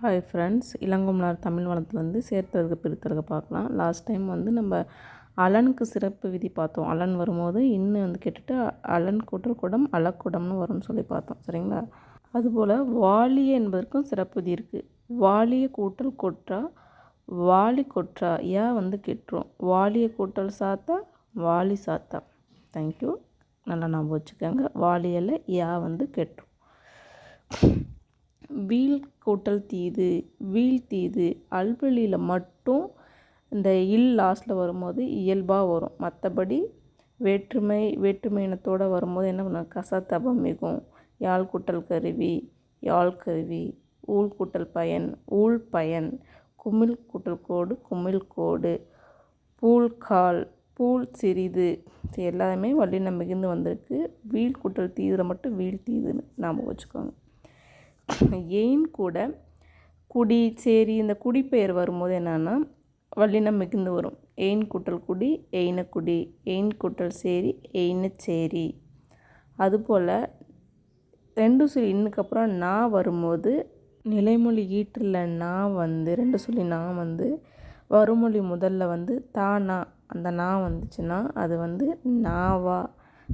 Hi friends, இளங்குமலர் Tamil வளத்துலேருந்து சேர்த்தருக பிரித்தருக பார்க்கலாம். Last time நம்ம அலனுக்கு சிறப்பு விதி பார்த்தோம். அலன் வரும்போது இன்னும் கேட்டுட்டு அலன் கூட்டல் குடம் அலக்குடம்னு வரும்னு சொல்லி பார்த்தோம். சரிங்களா? அதுபோல் வாலிய என்பதற்கும் சிறப்பு விதி இருக்குது. வாலிய கூட்டல் கொற்றா வாலி கொற்றா கெட்டுரும். வாலிய கூட்டல் சாத்தா வாலி சாத்தா. தேங்க்யூ. நல்லா ஞாபகம் வச்சுக்கோங்க. வாலியில் கெட்டுரும். வீல் கூட்டல் தீது வீல் தீது அல்வெளியில் மட்டும் இந்த லாஸ்ட்டில் வரும்போது இயல்பாக வரும். மற்றபடி வேற்றுமை இனத்தோடு வரும்போது என்ன பண்ணும்? கசத்தபம் மிகும். யாழ் கூட்டல் கருவி யாழ் கருவி. ஊழ் கூட்டல் பயன் ஊழ் பயன். குமிழ் கூட்டல் கோடு குமிழ் கோடு. பூழ்கால் பூள் சிறிது. எல்லாமே வல்லினம் மிகுந்து வந்திருக்கு. வீல் கூட்டல் தீதில் மட்டும் வீல் தீதுன்னு ஞாபகம் வச்சுக்கோங்க. எயின் கூட குடி சேரி இந்த குடிப்பெயர் வரும்போது என்னன்னா வல்லினம் மிகுந்து வரும். எயின் கூட்டல் குடி எயினக்குடி. எயின் கூட்டல் சேரி எயினச்சேரி. அதுபோல் ரெண்டு சொல்லி இன்னுக்கப்புறம் நான் வரும்போது நிலைமொழி ஈற்றில் நான் ரெண்டு சொல்லி நான் வருமொழி முதல்ல தானா அந்த நான் வந்துச்சுன்னா அது நாவா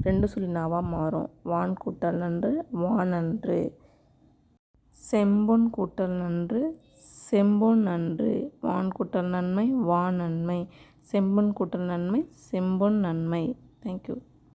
ரெண்டு சொல்லி நாவா மாறும். வான் கூட்டல் நன்று வானன்று. செம்பொன் கூட்டல் நன்று செம்பொன் நன்று. வான் கூட்டல் நன்மை வான் நன்மை. செம்பொன் கூட்டல் நன்மை செம்பொன் நன்மை. தேங்க்யூ.